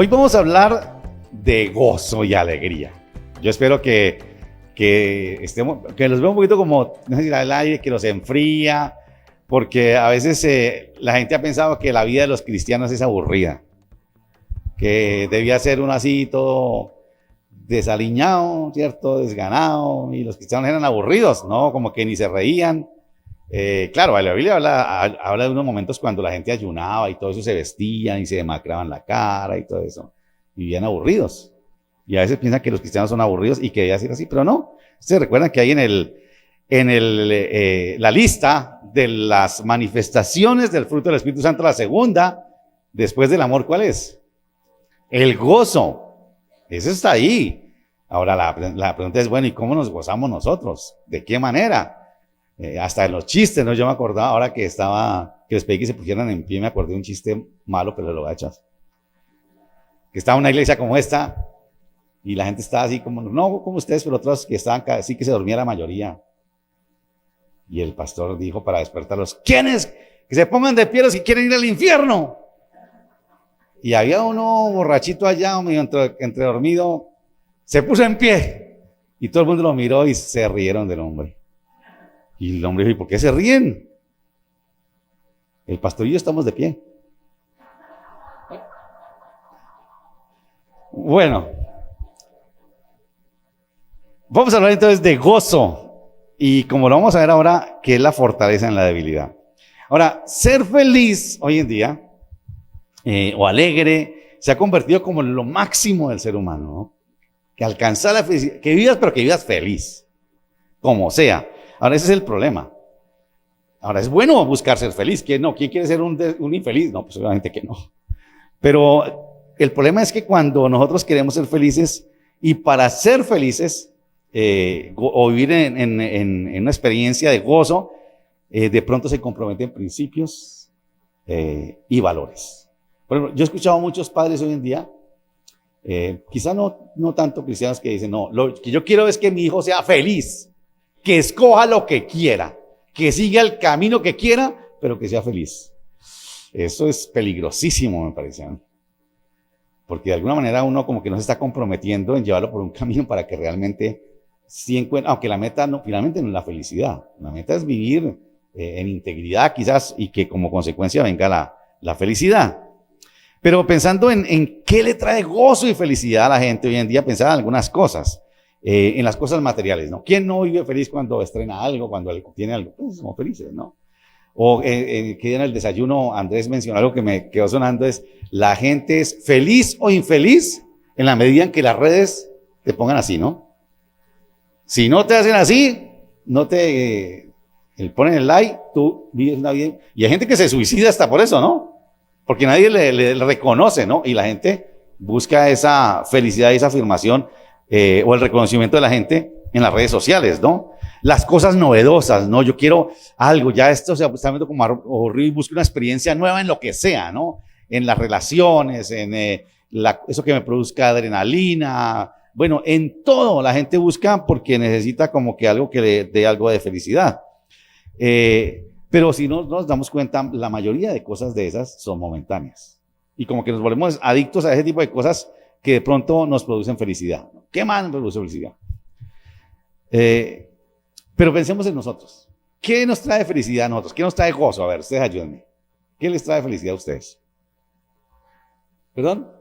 Hoy vamos a hablar de gozo y alegría. Yo espero que los vea un poquito como, no sé si el aire que los enfría, porque a veces la gente ha pensado que la vida de los cristianos es aburrida, que debía ser uno así todo desaliñado, ¿cierto? Desganado, y los cristianos eran aburridos, ¿no? Como que ni se reían. Claro, la Biblia habla de unos momentos cuando la gente ayunaba y todo eso, se vestían y se demacraban la cara y todo eso. Vivían aburridos. Y a veces piensan que los cristianos son aburridos y que debía ser así, pero no. Ustedes recuerdan que hay la lista de las manifestaciones del fruto del Espíritu Santo, la segunda, después del amor, ¿cuál es? El gozo. Eso está ahí. Ahora la pregunta es, bueno, ¿y cómo nos gozamos nosotros? ¿De qué manera? Hasta en los chistes, ¿no? Yo me acordaba ahora que les pedí que se pusieran en pie, me acordé de un chiste malo, pero lo voy a echar. Que estaba en una iglesia como esta, y la gente estaba así como, no como ustedes, pero otros que estaban así que se dormía la mayoría. Y el pastor dijo para despertarlos, ¿quiénes? Que se pongan de pie los que quieren ir al infierno. Y había uno borrachito allá, medio entre dormido, se puso en pie. Y todo el mundo lo miró y se rieron del hombre. Y el hombre dijo, ¿y por qué se ríen? El pastor y yo estamos de pie. Bueno, vamos a hablar entonces de gozo. Y como lo vamos a ver ahora, ¿qué es la fortaleza en la debilidad? Ahora, ser feliz hoy en día, o alegre, se ha convertido como en lo máximo del ser humano, ¿no? Que alcanzar la felicidad, que vivas, pero que vivas feliz, como sea. Ahora, ese es el problema. Ahora, es bueno buscar ser feliz. ¿Quién no? ¿Quién quiere ser un infeliz? No, pues obviamente que no. Pero el problema es que cuando nosotros queremos ser felices, y para ser felices, o vivir en una experiencia de gozo, de pronto se comprometen principios y valores. Por ejemplo, yo he escuchado a muchos padres hoy en día, quizá no tanto cristianos, que dicen, no, lo que yo quiero es que mi hijo sea feliz, que escoja lo que quiera, que siga el camino que quiera, pero que sea feliz. Eso es peligrosísimo, me parece, ¿no? Porque de alguna manera uno como que no se está comprometiendo en llevarlo por un camino para que realmente sí encuentre, aunque la meta finalmente no es la felicidad, la meta es vivir en integridad quizás, y que como consecuencia venga la felicidad. Pero pensando en qué le trae gozo y felicidad a la gente hoy en día, pensar en algunas cosas. En las cosas materiales, ¿no? ¿Quién no vive feliz cuando estrena algo, cuando tiene algo? Pues somos felices, ¿no? O que en el desayuno Andrés mencionó algo que me quedó sonando, es la gente es feliz o infeliz en la medida en que las redes te pongan así, ¿no? Si no te hacen así, no te ponen el like, tú vives una vida. Y hay gente que se suicida hasta por eso, ¿no? Porque nadie le reconoce, ¿no? Y la gente busca esa felicidad y esa afirmación, o el reconocimiento de la gente en las redes sociales, ¿no? Las cosas novedosas, ¿no? Yo quiero algo, ya esto se está viendo como horrible, busco una experiencia nueva en lo que sea, ¿no? En las relaciones, eso que me produzca adrenalina, bueno, en todo la gente busca porque necesita como que algo que le dé algo de felicidad. Pero si no nos damos cuenta, la mayoría de cosas de esas son momentáneas. Y como que nos volvemos adictos a ese tipo de cosas que de pronto nos producen felicidad. ¿Qué más nos produce felicidad? Pero pensemos en nosotros. ¿Qué nos trae felicidad a nosotros? ¿Qué nos trae gozo? A ver, ustedes ayúdenme. ¿Qué les trae felicidad a ustedes? ¿Perdón?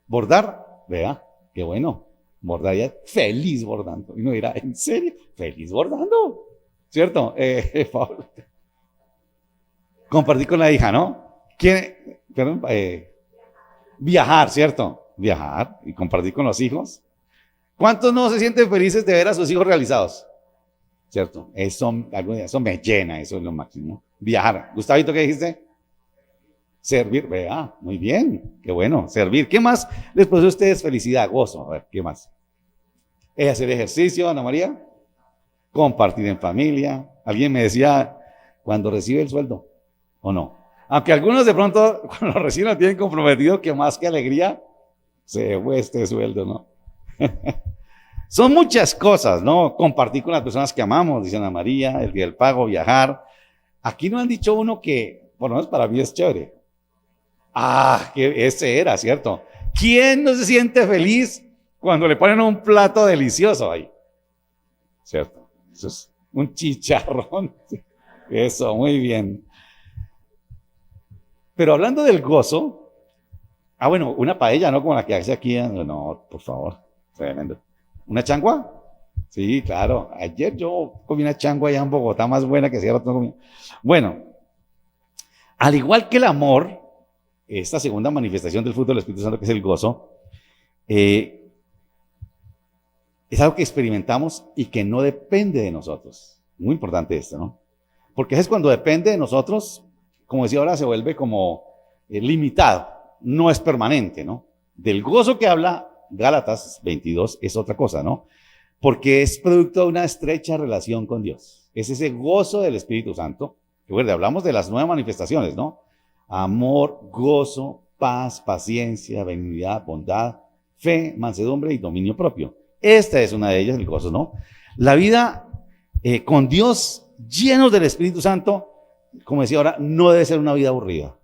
¿Bordar? Vea, qué bueno. Bordar ya, feliz bordando. Y uno dirá, ¿en serio? ¿Feliz bordando? ¿Cierto? Pablo. Compartir con la hija, ¿no? Perdón, viajar, ¿cierto? Viajar y compartir con los hijos. ¿Cuántos no se sienten felices de ver a sus hijos realizados? ¿Cierto? Eso me llena, eso es lo máximo. Viajar. Gustavito, ¿qué dijiste? Servir. Vea, muy bien, qué bueno, servir. ¿Qué más les produce a ustedes felicidad, gozo? A ver, ¿qué más? Hacer ejercicio, Ana María. Compartir en familia. Alguien me decía, cuando recibe el sueldo, ¿o no? Aunque algunos de pronto, cuando lo reciben, lo tienen comprometido, que más que alegría, se fue este sueldo, ¿no? Son muchas cosas, ¿no? Compartir con las personas que amamos, dice Ana María, el día del pago, viajar. Aquí no han dicho uno que, por lo menos para mí es chévere. Que ese era, ¿cierto? ¿Quién no se siente feliz cuando le ponen un plato delicioso ahí? ¿Cierto? Eso es un chicharrón. Eso, muy bien. Pero hablando del gozo, bueno, una paella, ¿no? Como la que hace aquí. No, por favor, tremendo. ¿Una changua? Sí, claro. Ayer yo comí una changua allá en Bogotá más buena que hacía rato no comía. Bueno, al igual que el amor, esta segunda manifestación del fruto del Espíritu Santo, que es el gozo, es algo que experimentamos y que no depende de nosotros. Muy importante esto, ¿no? Porque es cuando depende de nosotros, como decía ahora, se vuelve como limitado, no es permanente, ¿no? Del gozo que habla Gálatas 22 es otra cosa, ¿no? Porque es producto de una estrecha relación con Dios. Es ese gozo del Espíritu Santo. Recuerde, hablamos de las 9 manifestaciones, ¿no? Amor, gozo, paz, paciencia, benignidad, bondad, fe, mansedumbre y dominio propio. Esta es una de ellas, el gozo, ¿no? La vida con Dios, llenos del Espíritu Santo, como decía ahora, no debe ser una vida aburrida.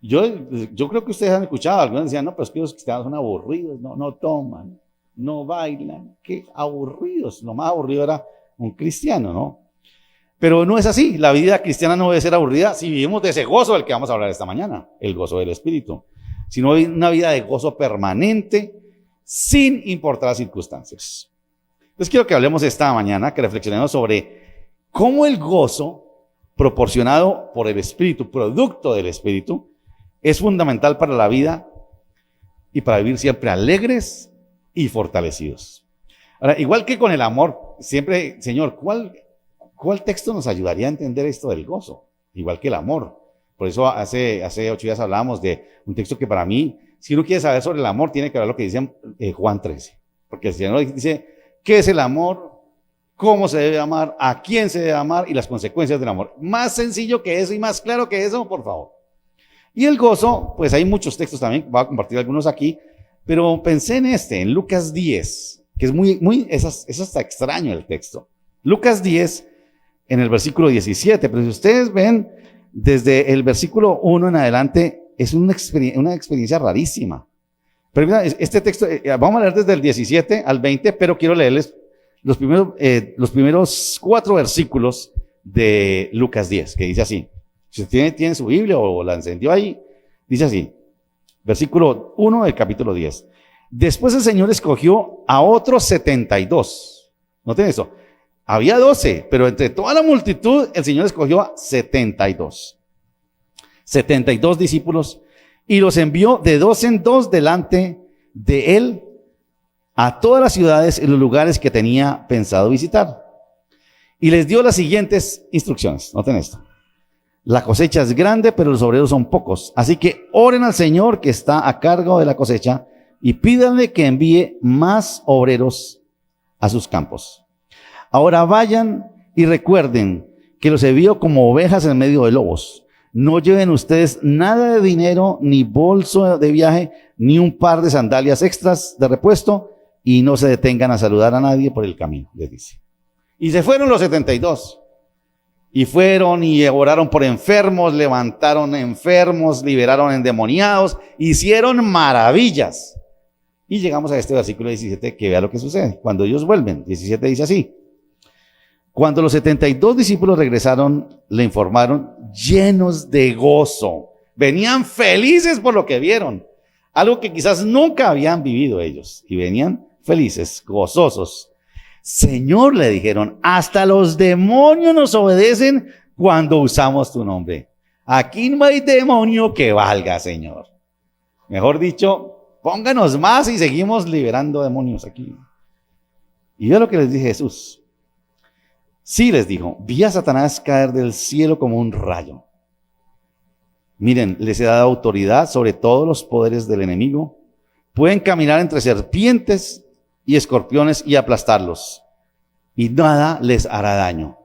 Yo creo que ustedes han escuchado, algunos decían, no, pero es que los cristianos son aburridos, no toman, no bailan, qué aburridos. Lo más aburrido era un cristiano, ¿no? Pero no es así, la vida cristiana no debe ser aburrida si vivimos de ese gozo del que vamos a hablar esta mañana, el gozo del Espíritu, sino una vida de gozo permanente, sin importar las circunstancias. Entonces quiero que hablemos esta mañana, que reflexionemos sobre cómo el gozo proporcionado por el Espíritu, producto del Espíritu, es fundamental para la vida y para vivir siempre alegres y fortalecidos. Ahora, igual que con el amor, siempre, Señor, ¿cuál texto nos ayudaría a entender esto del gozo? Igual que el amor. Por eso hace 8 días hablábamos de un texto que para mí, si uno quiere saber sobre el amor, tiene que ver lo que dice Juan 13. Porque el Señor dice, ¿qué es el amor? ¿Cómo se debe amar? ¿A quién se debe amar? Y las consecuencias del amor. Más sencillo que eso y más claro que eso, por favor. Y el gozo, pues hay muchos textos también, voy a compartir algunos aquí, pero pensé en Lucas 10, que es hasta extraño el texto. Lucas 10, en el versículo 17, pero si ustedes ven, desde el versículo 1 en adelante, es una experiencia rarísima. Pero mira, este texto, vamos a leer desde el 17 al 20, pero quiero leerles los primeros 4 versículos de Lucas 10, que dice así. Si usted tiene su Biblia o la encendió ahí, dice así, versículo 1 del capítulo 10. Después el Señor escogió a otros 72. Noten eso. Había 12, pero entre toda la multitud el Señor escogió a 72. 72 discípulos y los envió de 2 en 2 delante de él a todas las ciudades y los lugares que tenía pensado visitar. Y les dio las siguientes instrucciones. Noten esto. La cosecha es grande, pero los obreros son pocos. Así que oren al Señor que está a cargo de la cosecha y pídanle que envíe más obreros a sus campos. Ahora vayan y recuerden que los envío como ovejas en medio de lobos. No lleven ustedes nada de dinero, ni bolso de viaje, ni un par de sandalias extras de repuesto, y no se detengan a saludar a nadie por el camino, les dice. Y se fueron los 72. Y fueron y oraron por enfermos, levantaron enfermos, liberaron endemoniados, hicieron maravillas. Y llegamos a este versículo 17, que vea lo que sucede. Cuando ellos vuelven, 17 dice así. Cuando los 72 discípulos regresaron, le informaron llenos de gozo. Venían felices por lo que vieron. Algo que quizás nunca habían vivido ellos. Y venían felices, gozosos. Señor, le dijeron, hasta los demonios nos obedecen cuando usamos tu nombre. Aquí no hay demonio que valga, Señor. Mejor dicho, pónganos más y seguimos liberando demonios aquí. Y ve lo que les dice Jesús. Sí, les dijo, vi a Satanás caer del cielo como un rayo. Miren, les he dado autoridad sobre todos los poderes del enemigo. Pueden caminar entre serpientes y escorpiones y aplastarlos, y nada les hará daño.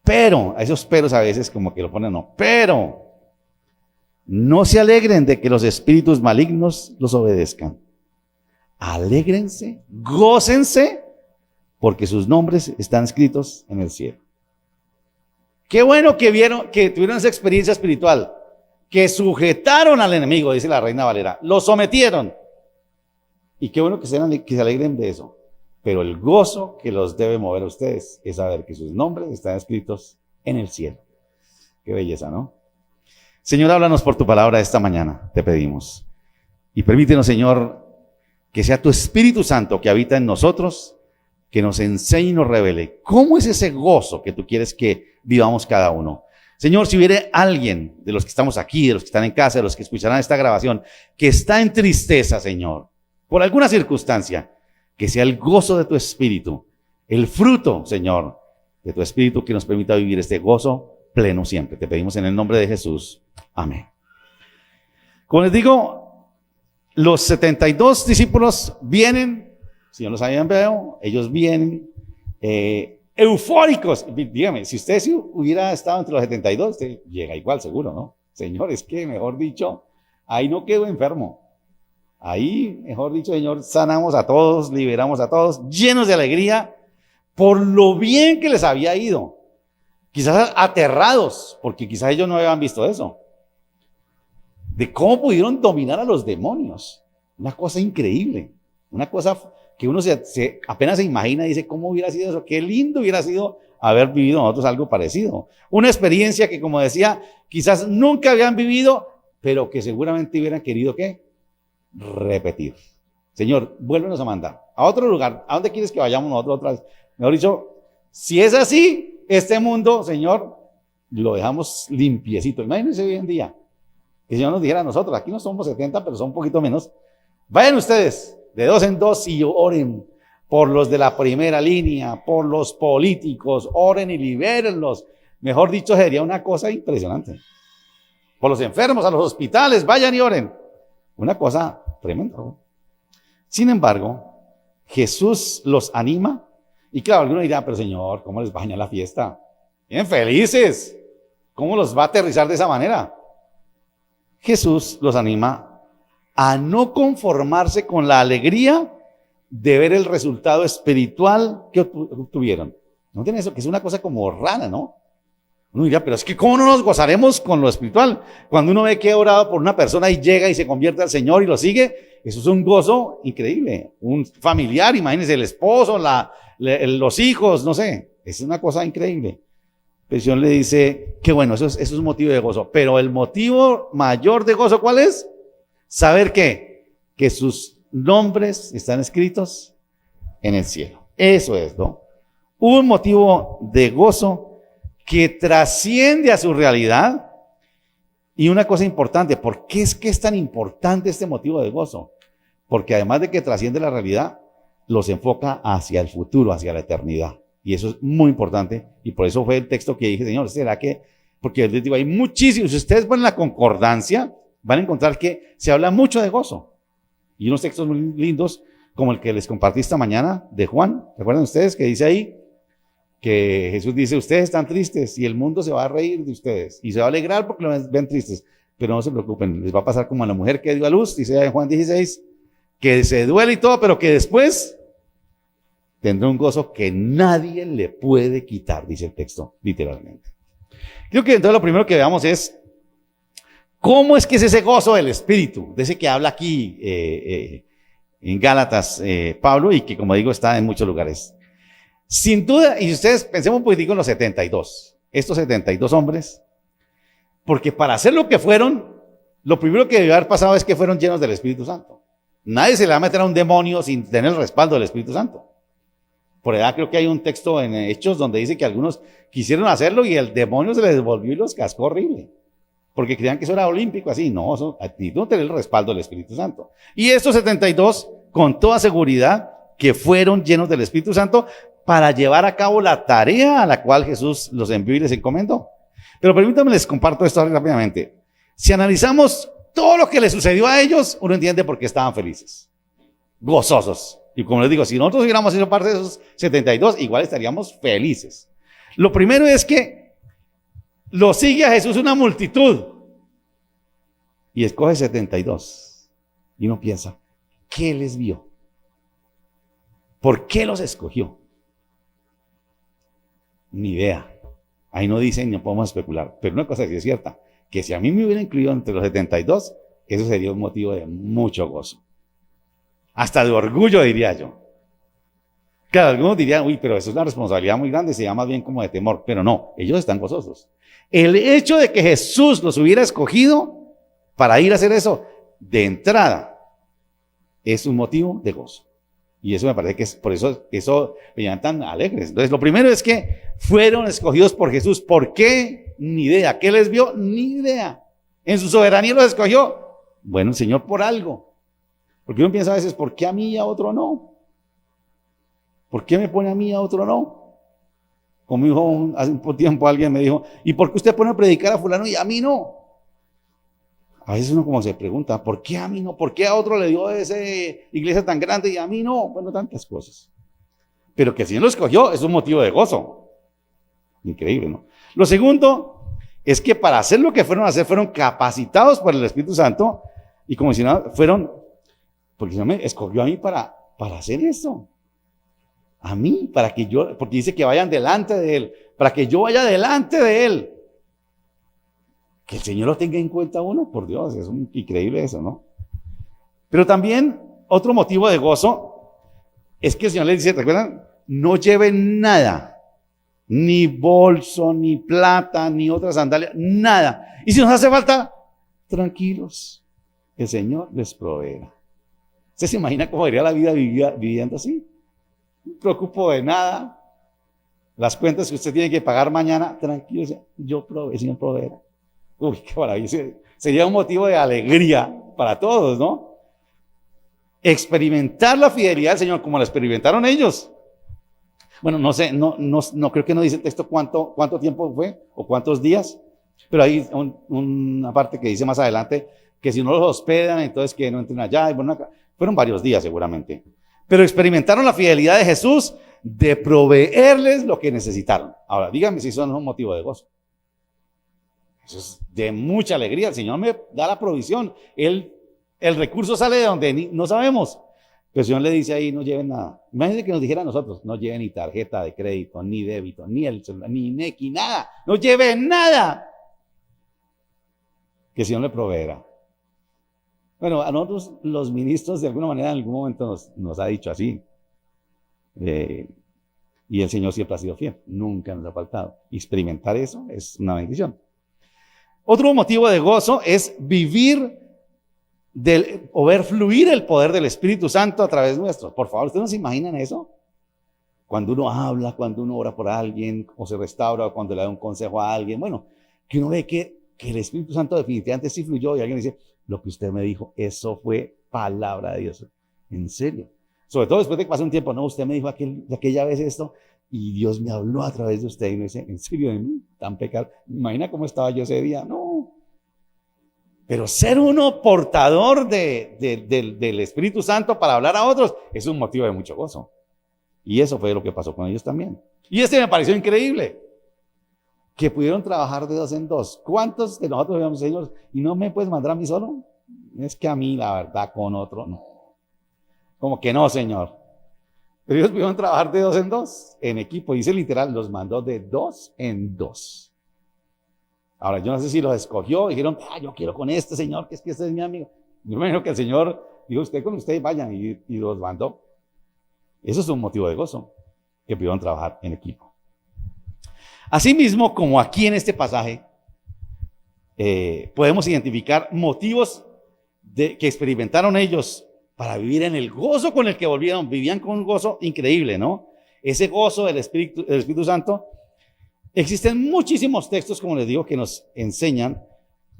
Pero, a esos peros a veces como que lo ponen, no, pero no se alegren de que los espíritus malignos los obedezcan. Alégrense, gócense, porque sus nombres están escritos en el cielo. Qué bueno que tuvieron esa experiencia espiritual, que sujetaron al enemigo, dice la Reina Valera, lo sometieron. Y qué bueno que se alegren de eso. Pero el gozo que los debe mover a ustedes es saber que sus nombres están escritos en el cielo. Qué belleza, ¿no? Señor, háblanos por tu palabra esta mañana, te pedimos. Y permítenos, Señor, que sea tu Espíritu Santo que habita en nosotros, que nos enseñe y nos revele cómo es ese gozo que tú quieres que vivamos cada uno. Señor, si hubiera alguien de los que estamos aquí, de los que están en casa, de los que escucharán esta grabación, que está en tristeza, Señor, por alguna circunstancia, que sea el gozo de tu Espíritu, el fruto, Señor, de tu Espíritu que nos permita vivir este gozo pleno siempre. Te pedimos en el nombre de Jesús. Amén. Como les digo, los 72 discípulos vienen, si no los habían visto, ellos vienen eufóricos. Dígame, si usted hubiera estado entre los 72, usted llega igual seguro, ¿no? Señor, es que, mejor dicho, ahí no quedo enfermo. Ahí, mejor dicho, Señor, sanamos a todos, liberamos a todos, llenos de alegría por lo bien que les había ido. Quizás aterrados, porque quizás ellos no habían visto eso. De cómo pudieron dominar a los demonios. Una cosa increíble. Una cosa que uno apenas se imagina y dice, ¿cómo hubiera sido eso? Qué lindo hubiera sido haber vivido nosotros algo parecido. Una experiencia que, como decía, quizás nunca habían vivido, pero que seguramente hubieran querido, ¿qué? Repetir. Señor, vuélvenos a mandar a otro lugar. ¿A dónde quieres que vayamos nosotros otra vez? Mejor dicho, si es así, este mundo, Señor, lo dejamos limpiecito. Imagínense hoy en día que el Señor nos dijera a nosotros, aquí no somos 70, pero son un poquito menos. Vayan ustedes de 2 en 2 y oren por los de la primera línea, por los políticos, oren y libérenlos. Mejor dicho, sería una cosa impresionante. Por los enfermos, a los hospitales, vayan y oren. Una cosa tremenda. Sin embargo, Jesús los anima. Y claro, alguno dirá, pero Señor, ¿cómo les va a dañar la fiesta? Vienen felices. ¿Cómo los va a aterrizar de esa manera? Jesús los anima a no conformarse con la alegría de ver el resultado espiritual que obtuvieron. ¿No tiene eso? Que es una cosa como rara, ¿no? Uno diría, pero es que ¿cómo no nos gozaremos con lo espiritual? Cuando uno ve que ha orado por una persona y llega y se convierte al Señor y lo sigue, eso es un gozo increíble. Un familiar, imagínense, el esposo, los hijos, no sé, es una cosa increíble. Pero el Señor le dice, qué bueno, eso es un motivo de gozo. Pero el motivo mayor de gozo, ¿cuál es? Saber que sus nombres están escritos en el cielo. Eso es, ¿no? Un motivo de gozo que trasciende a su realidad. Y una cosa importante, ¿por qué es que es tan importante este motivo de gozo? Porque además de que trasciende la realidad, los enfoca hacia el futuro, hacia la eternidad. Y eso es muy importante. Y por eso fue el texto que dije, Señor, ¿será que? Porque les digo, hay muchísimos. Si ustedes ponen la concordancia, van a encontrar que se habla mucho de gozo. Y unos textos muy lindos, como el que les compartí esta mañana de Juan. ¿Recuerdan ustedes que dice ahí? Que Jesús dice, ustedes están tristes y el mundo se va a reír de ustedes y se va a alegrar porque los ven tristes, pero no se preocupen, les va a pasar como a la mujer que dio a luz, dice en Juan 16, que se duele y todo, pero que después tendrá un gozo que nadie le puede quitar, dice el texto, literalmente. Creo que entonces lo primero que veamos es, ¿cómo es que es ese gozo del Espíritu? De ese que habla aquí en Gálatas Pablo y que, como digo, está en muchos lugares. Sin duda, y ustedes pensemos un poquitico en los 72, estos 72 hombres, porque para hacer lo que fueron, lo primero que debió haber pasado es que fueron llenos del Espíritu Santo. Nadie se le va a meter a un demonio sin tener el respaldo del Espíritu Santo. Por edad creo que hay un texto en Hechos donde dice que algunos quisieron hacerlo y el demonio se les devolvió y los cascó horrible, porque creían que eso era olímpico, así. No, eso no tener el respaldo del Espíritu Santo. Y estos 72, con toda seguridad, que fueron llenos del Espíritu Santo, para llevar a cabo la tarea a la cual Jesús los envió y les encomendó. Pero permítanme, les comparto esto rápidamente. Si analizamos todo lo que les sucedió a ellos, uno entiende por qué estaban felices, gozosos. Y como les digo, si nosotros hubiéramos sido parte de esos 72, igual estaríamos felices. Lo primero es que lo sigue a Jesús una multitud y escoge 72. Y uno piensa, ¿qué les vio? ¿Por qué los escogió? Ni idea. Ahí no dicen, no podemos especular. Pero una cosa sí es cierta, que si a mí me hubiera incluido entre los 72, eso sería un motivo de mucho gozo. Hasta de orgullo, diría yo. Claro, algunos dirían, uy, pero eso es una responsabilidad muy grande, se llama más bien como de temor. Pero no, ellos están gozosos. El hecho de que Jesús los hubiera escogido para ir a hacer eso, de entrada, es un motivo de gozo. Y eso me parece que es por eso me llaman tan alegres. Entonces, lo primero es que fueron escogidos por Jesús. ¿Por qué? Ni idea. ¿Qué les vio? Ni idea. En su soberanía los escogió. Bueno, el Señor por algo. Porque uno piensa a veces, ¿por qué a mí y a otro no? ¿Por qué me pone a mí y a otro no? Como dijo hace un tiempo alguien me dijo, ¿y por qué usted pone a predicar a fulano y a mí no? A veces uno como se pregunta, ¿por qué a mí no? ¿Por qué a otro le dio esa iglesia tan grande y a mí no? Bueno, tantas cosas. Pero que el Señor lo escogió es un motivo de gozo. Increíble, ¿no? Lo segundo es que para hacer lo que fueron a hacer, fueron capacitados por el Espíritu Santo y como si no, porque el Señor me escogió a mí para hacer esto. A mí, porque dice que vayan delante de Él, para que yo vaya delante de Él. Que el Señor lo tenga en cuenta uno, por Dios, es increíble eso, ¿no? Pero también otro motivo de gozo es que el Señor les dice, ¿recuerdan? No lleven nada, ni bolso, ni plata, ni otra sandalia, nada. Y si nos hace falta, tranquilos, el Señor les proveerá. ¿Usted se imagina cómo sería la vida viviendo así? No me preocupo de nada. Las cuentas que usted tiene que pagar mañana, tranquilo, el Señor proveerá. Uy, qué maravilla. Sería un motivo de alegría para todos, ¿no? Experimentar la fidelidad del Señor como la experimentaron ellos. Bueno, no sé, no creo que no dice el texto cuánto tiempo fue o cuántos días, pero hay una parte que dice más adelante que si no los hospedan, entonces que no entren allá. Y bueno, fueron varios días seguramente. Pero experimentaron la fidelidad de Jesús de proveerles lo que necesitaron. Ahora, díganme si eso no es un motivo de gozo. Eso es de mucha alegría. El Señor me da la provisión. El recurso sale de donde no sabemos. Pero el Señor le dice ahí, no lleven nada. Imagínense que nos dijera a nosotros, no lleven ni tarjeta de crédito, ni débito, ni el celular, ni Nequi, nada. No lleven nada. Que el Señor le proveerá. Bueno, a nosotros los ministros de alguna manera en algún momento nos ha dicho así. Y el Señor siempre ha sido fiel. Nunca nos ha faltado. Y experimentar eso es una bendición. Otro motivo de gozo es vivir o ver fluir el poder del Espíritu Santo a través nuestro. Por favor, ¿ustedes no se imaginan eso? Cuando uno habla, cuando uno ora por alguien, o se restaura, o cuando le da un consejo a alguien. Bueno, que uno ve que el Espíritu Santo definitivamente sí fluyó y alguien dice, lo que usted me dijo, eso fue palabra de Dios. En serio. Sobre todo después de que pase un tiempo, no, usted me dijo aquella vez esto y Dios me habló a través de usted y me dice, ¿en serio de mí? Tan pecado. Imagina cómo estaba yo ese día. No. Pero ser uno portador del Espíritu Santo para hablar a otros es un motivo de mucho gozo. Y eso fue lo que pasó con ellos también. Y me pareció increíble. Que pudieron trabajar de dos en dos. ¿Cuántos de nosotros digamos, Señor, y no me puedes mandar a mí solo? Es que a mí, la verdad, con otro, no. Como que no, Señor. Pero ellos pudieron trabajar de dos en dos, en equipo. Dice literal, los mandó de dos en dos. Ahora, yo no sé si los escogió, dijeron, yo quiero con este Señor, que este es mi amigo. Yo me imagino que el Señor dijo, usted con ustedes vayan, y los mandó. Eso es un motivo de gozo, que pudieron trabajar en equipo. Asimismo, como aquí en este pasaje, podemos identificar motivos que experimentaron ellos para vivir en el gozo con el que volvieron. Vivían con un gozo increíble, ¿no? Ese gozo del Espíritu Santo. Existen muchísimos textos, como les digo, que nos enseñan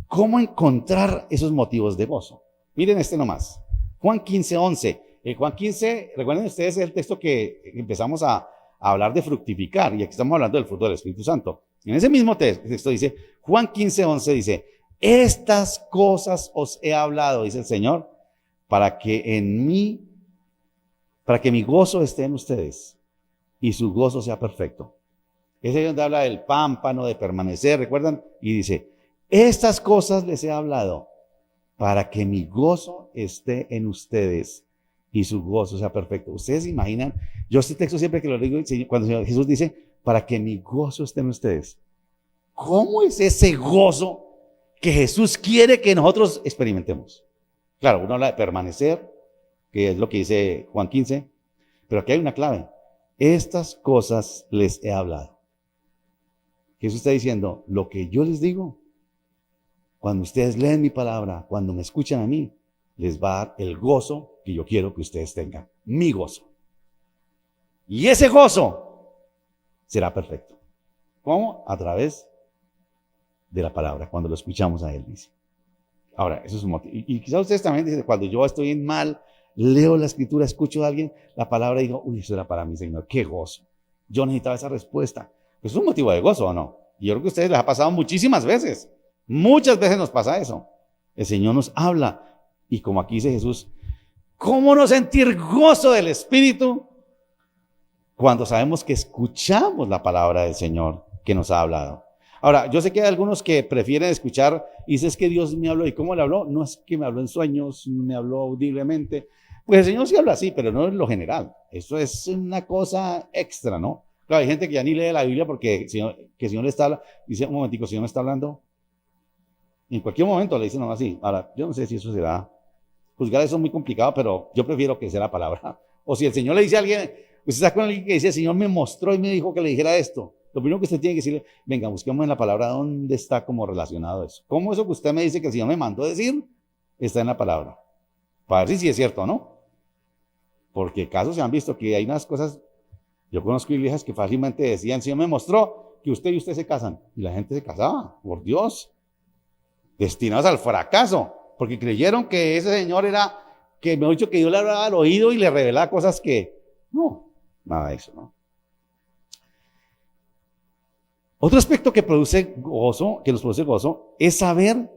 cómo encontrar esos motivos de gozo. Miren este nomás. Juan 15:11. Juan 15, recuerden ustedes, es el texto que empezamos a hablar de fructificar, y aquí estamos hablando del fruto del Espíritu Santo. En ese mismo texto dice, Juan 15:11 dice, estas cosas os he hablado, dice el Señor, para que mi gozo esté en ustedes y su gozo sea perfecto. Ese es donde habla del pámpano, de permanecer, ¿recuerdan? Y dice, estas cosas les he hablado para que mi gozo esté en ustedes y su gozo sea perfecto. ¿Ustedes se imaginan? Yo este texto siempre que lo digo, cuando Jesús dice, para que mi gozo esté en ustedes. ¿Cómo es ese gozo que Jesús quiere que nosotros experimentemos. Claro, uno habla de permanecer, que es lo que dice Juan 15, pero aquí hay una clave. Estas cosas les he hablado. Jesús está diciendo, lo que yo les digo, cuando ustedes leen mi palabra, cuando me escuchan a mí, les va a dar el gozo que yo quiero que ustedes tengan. Mi gozo. Y ese gozo será perfecto. ¿Cómo? A través de la palabra, cuando lo escuchamos a Él, dice. Ahora, eso es un motivo. Y quizás ustedes también dicen, cuando yo estoy en mal, leo la escritura, escucho a alguien, la palabra y digo, uy, eso era para mí, Señor, qué gozo. Yo necesitaba esa respuesta. Pues es un motivo de gozo, ¿o no? Y yo creo que a ustedes les ha pasado muchísimas veces. Muchas veces nos pasa eso. El Señor nos habla. Y como aquí dice Jesús, ¿cómo no sentir gozo del Espíritu cuando sabemos que escuchamos la palabra del Señor que nos ha hablado? Ahora, yo sé que hay algunos que prefieren escuchar y dicen, es que Dios me habló. ¿Y cómo le habló? No es que me habló en sueños, me habló audiblemente. Pues el Señor sí habla así, pero no es lo general. Eso es una cosa extra, ¿no? Claro, hay gente que ya ni lee la Biblia porque el Señor le está hablando. Dice, un momentico, ¿el Señor me está hablando? Y en cualquier momento le dicen no así. Ahora, yo no sé si eso será. Juzgar eso es muy complicado, pero yo prefiero que sea la palabra. O si el Señor le dice a alguien, usted está con alguien que dice, el Señor me mostró y me dijo que le dijera esto. Lo primero que usted tiene que decirle, venga, busquemos en la palabra dónde está como relacionado eso. ¿Cómo eso que usted me dice que el Señor me mandó decir está en la palabra? Para ver si es cierto o no. Porque casos se han visto que hay unas cosas, yo conozco iglesias que fácilmente decían, el Señor me mostró que usted y usted se casan. Y la gente se casaba, por Dios. Destinados al fracaso. Porque creyeron que ese señor era, que me ha dicho que Dios le hablaba al oído y le revelaba cosas que, no, nada de eso, ¿no? Otro aspecto que produce gozo, que nos produce gozo, es saber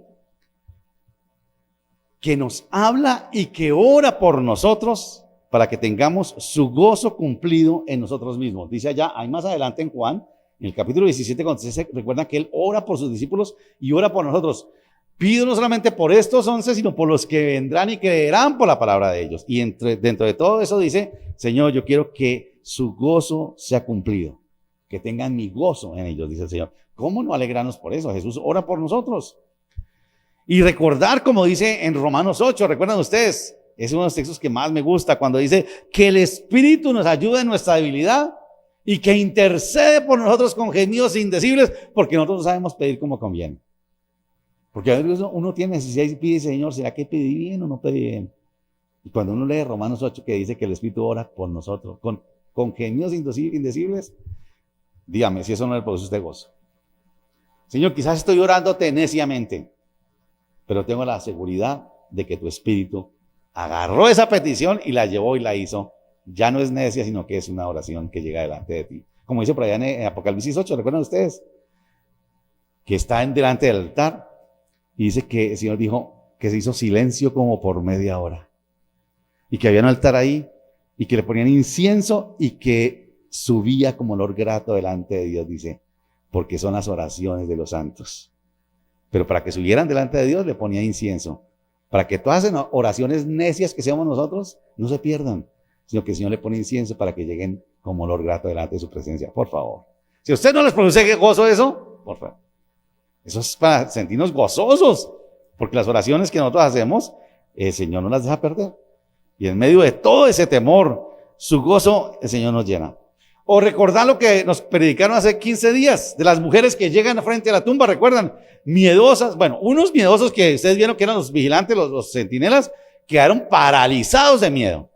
que nos habla y que ora por nosotros para que tengamos su gozo cumplido en nosotros mismos. Dice allá, hay más adelante en Juan, en el capítulo 17, cuando se recuerda que Él ora por sus discípulos y ora por nosotros. Pido no solamente por estos 11, sino por los que vendrán y creerán por la palabra de ellos. Y dentro de todo eso dice, Señor, yo quiero que su gozo sea cumplido, que tengan mi gozo en ellos, dice el Señor. ¿Cómo no alegrarnos por eso? Jesús ora por nosotros. Y recordar, como dice en Romanos 8, ¿recuerdan ustedes? Es uno de los textos que más me gusta, cuando dice que el Espíritu nos ayuda en nuestra debilidad y que intercede por nosotros con gemidos indecibles, porque nosotros no sabemos pedir como conviene. Porque a veces uno tiene necesidad y pide, Señor, ¿será que pedí bien o no pedí bien? Y cuando uno lee Romanos 8, que dice que el Espíritu ora por nosotros, con gemidos indecibles, dígame si eso no le produce usted gozo. Señor, quizás estoy orándote neciamente, pero tengo la seguridad de que tu Espíritu agarró esa petición y la llevó y la hizo. Ya no es necia, sino que es una oración que llega delante de ti. Como dice por allá en Apocalipsis 8, ¿recuerdan ustedes? Que está delante del altar. Y dice que el Señor dijo que se hizo silencio como por media hora. Y que había un altar ahí y que le ponían incienso y que subía como olor grato delante de Dios, dice, porque son las oraciones de los santos. Pero para que subieran delante de Dios le ponía incienso. Para que todas las oraciones necias que seamos nosotros no se pierdan, sino que el Señor le pone incienso para que lleguen como olor grato delante de su presencia. Por favor. Si a usted no les produce gozo eso, por favor. Eso es para sentirnos gozosos, porque las oraciones que nosotros hacemos, el Señor no las deja perder. Y en medio de todo ese temor, su gozo, el Señor nos llena. O recordar lo que nos predicaron hace 15 días, de las mujeres que llegan frente a la tumba, recuerdan, miedosas, bueno, unos miedosos que ustedes vieron que eran los vigilantes, los centinelas, quedaron paralizados de miedo.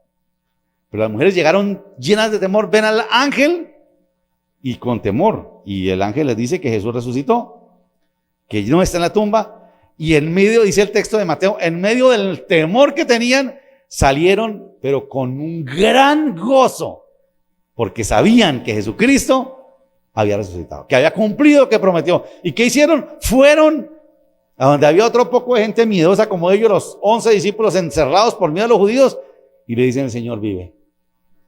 Pero las mujeres llegaron llenas de temor, ven al ángel y con temor. Y el ángel les dice que Jesús resucitó, que no está en la tumba, y en medio, dice el texto de Mateo, en medio del temor que tenían, salieron, pero con un gran gozo, porque sabían que Jesucristo había resucitado, que había cumplido lo que prometió. ¿Y qué hicieron? Fueron a donde había otro poco de gente miedosa como ellos, los 11 discípulos encerrados por miedo a los judíos, y le dicen, el Señor vive.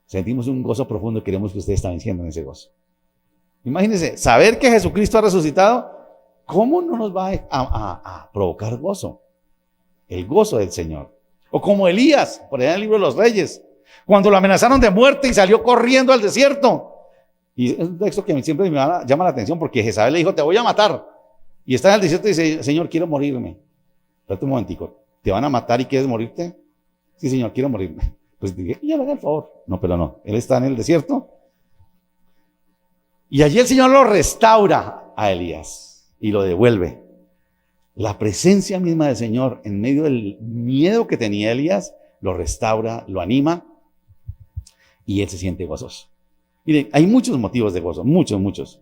Sentimos un gozo profundo y queremos que ustedes también sientan ese gozo. Imagínense, saber que Jesucristo ha resucitado, ¿cómo no nos va a provocar gozo? El gozo del Señor. O como Elías, por allá en el libro de los Reyes, cuando lo amenazaron de muerte y salió corriendo al desierto. Y es un texto que siempre me llama la atención porque Jezabel le dijo, te voy a matar. y está en el desierto y dice, Señor, quiero morirme. Espérate un momentico, ¿te van a matar y quieres morirte? Sí, Señor, quiero morirme. Pues dije, ya le haga el favor. No, pero no, él está en el desierto. Y allí el Señor lo restaura a Elías y lo devuelve. La presencia misma del Señor en medio del miedo que tenía Elías, lo restaura, lo anima y él se siente gozoso. Miren, hay muchos motivos de gozo, muchos.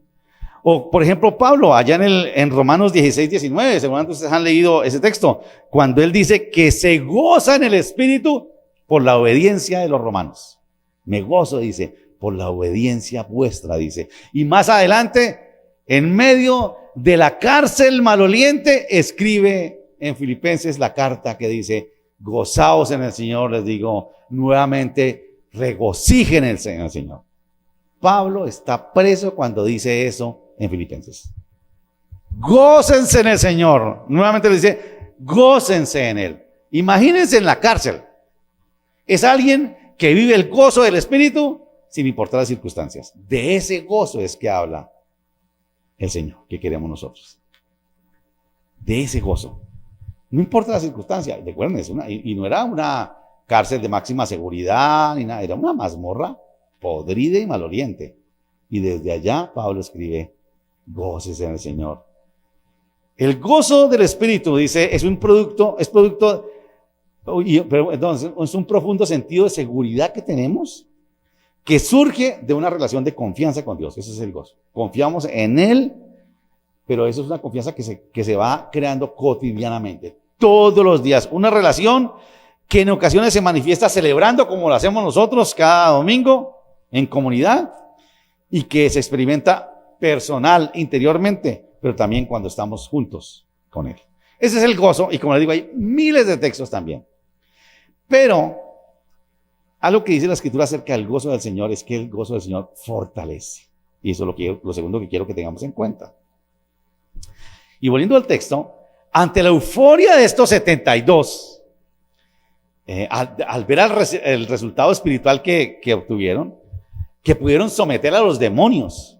O, por ejemplo, Pablo, allá en Romanos 16, 19, seguramente ustedes han leído ese texto, cuando él dice que se goza en el Espíritu por la obediencia de los romanos. Me gozo, dice, por la obediencia vuestra, dice. Y más adelante, en medio de la cárcel maloliente, escribe en Filipenses la carta que dice, gozaos en el Señor, les digo nuevamente, regocijen en el Señor. Pablo está preso cuando dice eso en Filipenses. Gócense en el Señor. Nuevamente le dice, gócense en Él. Imagínense en la cárcel. Es alguien que vive el gozo del Espíritu sin importar las circunstancias. De ese gozo es que habla el Señor, que queremos nosotros. De ese gozo. No importa la circunstancia. Recuerden, y no era una cárcel de máxima seguridad ni nada. Era una mazmorra podrida y maloliente. Y desde allá Pablo escribe, gócese en el Señor. El gozo del Espíritu, dice, es producto, pero entonces es un profundo sentido de seguridad que tenemos que surge de una relación de confianza con Dios. Ese es el gozo. Confiamos en Él, pero eso es una confianza que se va creando cotidianamente, todos los días. Una relación que en ocasiones se manifiesta celebrando como lo hacemos nosotros cada domingo en comunidad y que se experimenta personal, interiormente, pero también cuando estamos juntos con Él. Ese es el gozo, y como les digo, hay miles de textos también. Pero algo que dice la Escritura acerca del gozo del Señor es que el gozo del Señor fortalece. Y eso es lo segundo que quiero que tengamos en cuenta. Y volviendo al texto, ante la euforia de estos 72, al ver el resultado espiritual que obtuvieron, que pudieron someter a los demonios,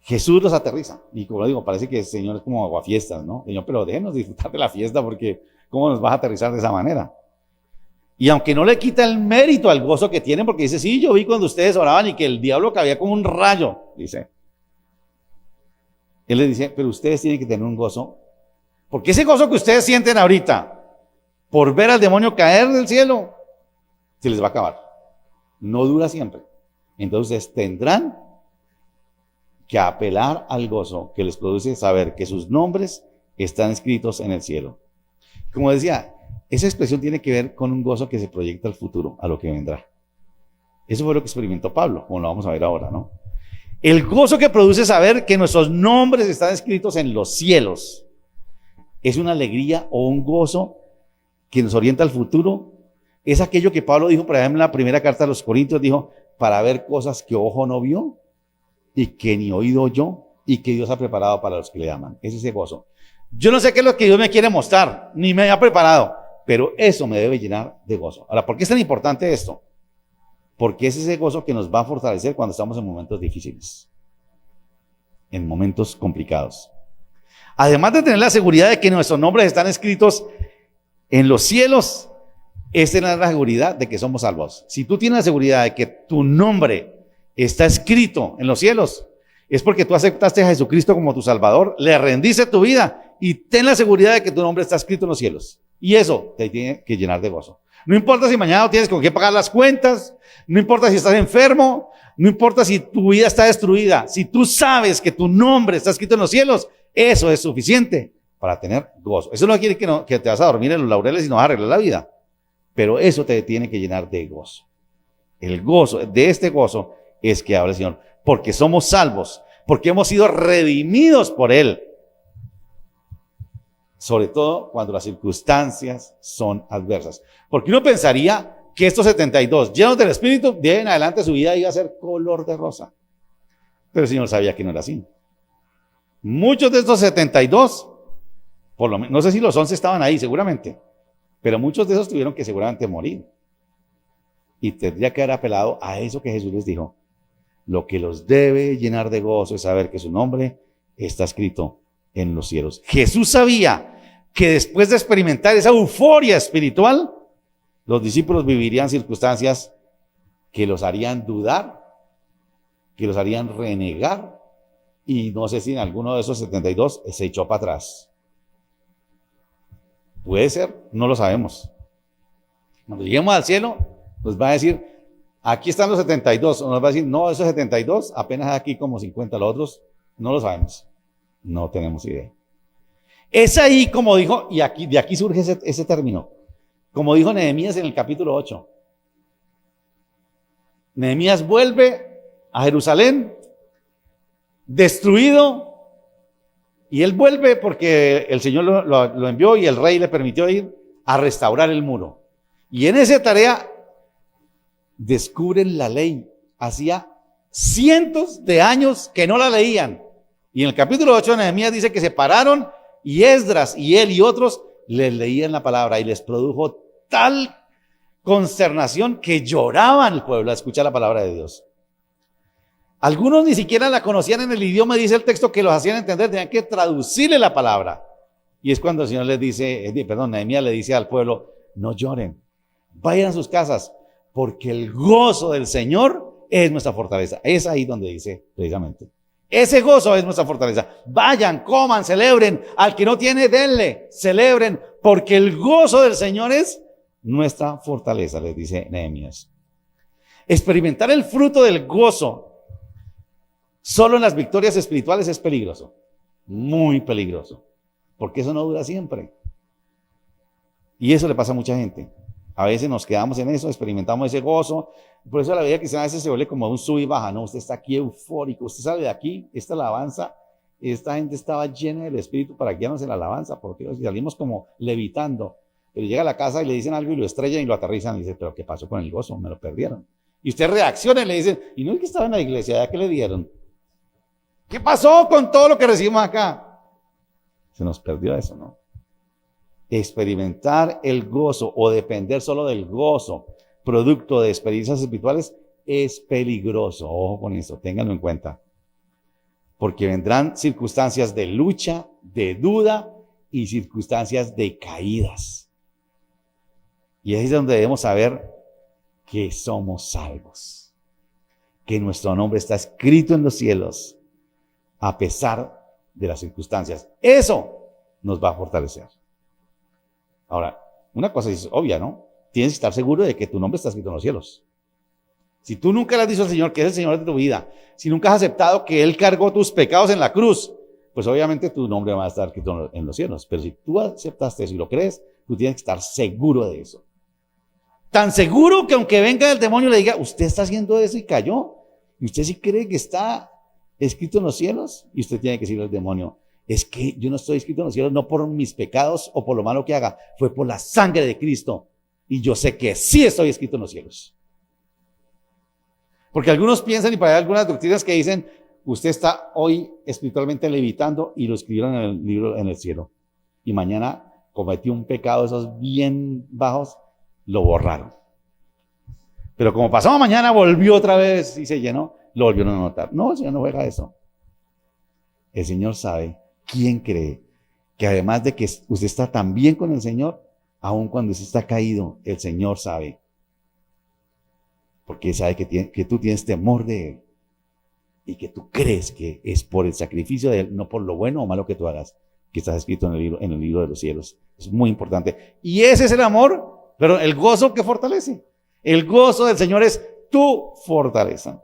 Jesús los aterriza. Y como digo, parece que el Señor es como aguafiestas, ¿no? Señor, pero déjenos disfrutar de la fiesta porque ¿cómo nos vas a aterrizar de esa manera? Y aunque no le quita el mérito al gozo que tienen, porque dice, sí, yo vi cuando ustedes oraban y que el diablo cabía como un rayo, dice. Él les dice, pero ustedes tienen que tener un gozo, porque ese gozo que ustedes sienten ahorita, por ver al demonio caer del cielo, se les va a acabar. No dura siempre. Entonces tendrán que apelar al gozo que les produce saber que sus nombres están escritos en el cielo. Como decía, esa expresión tiene que ver con un gozo que se proyecta al futuro, a lo que vendrá. Eso fue lo que experimentó Pablo, como lo vamos a ver ahora, ¿no? El gozo que produce saber que nuestros nombres están escritos en los cielos es una alegría o un gozo que nos orienta al futuro. Es aquello que Pablo dijo, por ejemplo, en la primera carta a los Corintios, dijo, para ver cosas que ojo no vio y que ni oído oyó y que Dios ha preparado para los que le aman. Es ese gozo. Yo no sé qué es lo que Dios me quiere mostrar, ni me ha preparado, pero eso me debe llenar de gozo. Ahora, ¿por qué es tan importante esto? Porque es ese gozo que nos va a fortalecer cuando estamos en momentos difíciles, en momentos complicados. Además de tener la seguridad de que nuestros nombres están escritos en los cielos, es tener la seguridad de que somos salvos. Si tú tienes la seguridad de que tu nombre está escrito en los cielos, es porque tú aceptaste a Jesucristo como tu Salvador, le rendiste tu vida y ten la seguridad de que tu nombre está escrito en los cielos. Y eso te tiene que llenar de gozo. No importa si mañana no tienes con qué pagar las cuentas, no importa si estás enfermo, no importa si tu vida está destruida. Si tú sabes que tu nombre está escrito en los cielos, eso es suficiente para tener gozo. Eso no quiere decir que te vas a dormir en los laureles y no vas a arreglar la vida, pero eso te tiene que llenar de gozo. El gozo, de este gozo es que habla el Señor, porque somos salvos, porque hemos sido redimidos por Él. Sobre todo cuando las circunstancias son adversas. Porque uno pensaría que estos 72, llenos del Espíritu, de ahí en adelante su vida iba a ser color de rosa. Pero el Señor sabía que no era así. Muchos de estos 72, por lo menos, no sé si los 11 estaban ahí, seguramente, pero muchos de esos tuvieron que seguramente morir. Y tendría que haber apelado a eso que Jesús les dijo. Lo que los debe llenar de gozo es saber que su nombre está escrito en los cielos. Jesús sabía que después de experimentar esa euforia espiritual, los discípulos vivirían circunstancias que los harían dudar, que los harían renegar, y no sé si en alguno de esos 72 se echó para atrás. Puede ser, no lo sabemos. Cuando lleguemos al cielo, nos va a decir, aquí están los 72, o nos va a decir, no, esos 72, apenas aquí como 50, los otros, no lo sabemos. No tenemos idea. Es ahí como dijo, y aquí, de aquí surge ese término, como dijo Nehemías en el capítulo 8. Nehemías vuelve a Jerusalén, destruido, y él vuelve porque el Señor lo envió y el rey le permitió ir a restaurar el muro. Y en esa tarea descubren la ley. Hacía cientos de años que no la leían. Y en el capítulo 8 de Nehemías dice que se pararon y Esdras y él y otros les leían la palabra y les produjo tal consternación que lloraban el pueblo a escuchar la palabra de Dios. Algunos ni siquiera la conocían en el idioma, dice el texto, que los hacían entender, tenían que traducirle la palabra. Y es cuando el Señor les dice, Nehemías le dice al pueblo, no lloren, vayan a sus casas, porque el gozo del Señor es nuestra fortaleza. Es ahí donde dice precisamente. Ese gozo es nuestra fortaleza. Vayan, coman, celebren. Al que no tiene, denle, celebren, porque el gozo del Señor es nuestra fortaleza, les dice Nehemías. Experimentar el fruto del gozo solo en las victorias espirituales es peligroso, muy peligroso, porque eso no dura siempre. Y eso le pasa a mucha gente. A veces nos quedamos en eso, experimentamos ese gozo. Por eso la vida cristiana a veces se vuelve como un sub y baja. No, usted está aquí eufórico, usted sale de aquí, esta alabanza, esta gente estaba llena del Espíritu para guiarnos en la alabanza, porque salimos como levitando. Pero llega a la casa y le dicen algo y lo estrellan y lo aterrizan y dice, pero ¿qué pasó con el gozo? Me lo perdieron. Y usted reacciona y le dicen, ¿y no es que estaba en la iglesia? ¿Ya qué le dieron? ¿Qué pasó con todo lo que recibimos acá? Se nos perdió eso, ¿no? Experimentar el gozo o depender solo del gozo, producto de experiencias espirituales, es peligroso. Ojo con eso, ténganlo en cuenta. Porque vendrán circunstancias de lucha, de duda y circunstancias de caídas. Y ahí es donde debemos saber que somos salvos, que nuestro nombre está escrito en los cielos, a pesar de las circunstancias. Eso nos va a fortalecer. Ahora, una cosa es obvia, ¿no? Tienes que estar seguro de que tu nombre está escrito en los cielos. Si tú nunca le has dicho al Señor que es el Señor de tu vida, si nunca has aceptado que Él cargó tus pecados en la cruz, pues obviamente tu nombre va a estar escrito en los cielos. Pero si tú aceptaste eso y lo crees, tú tienes que estar seguro de eso. Tan seguro que aunque venga el demonio y le diga, usted está haciendo eso y cayó, y usted sí cree que está escrito en los cielos, y usted tiene que decirle al demonio, es que yo no estoy escrito en los cielos no por mis pecados o por lo malo que haga, fue por la sangre de Cristo, y yo sé que sí estoy escrito en los cielos. Porque algunos piensan, y para hay algunas doctrinas que dicen, usted está hoy espiritualmente levitando y lo escribieron en el libro en el cielo, y mañana cometió un pecado de esos bien bajos, lo borraron. Pero como pasado mañana volvió otra vez y se llenó, lo volvieron a anotar. No, el Señor no juega eso. El Señor sabe quién cree que además de que usted está tan bien con el Señor, aun cuando usted está caído, el Señor sabe. Porque sabe que tú tienes temor de Él y que tú crees que es por el sacrificio de Él, no por lo bueno o malo que tú hagas, que estás escrito en el libro de los cielos. Es muy importante. Y ese es el amor, pero el gozo que fortalece. El gozo del Señor es tu fortaleza.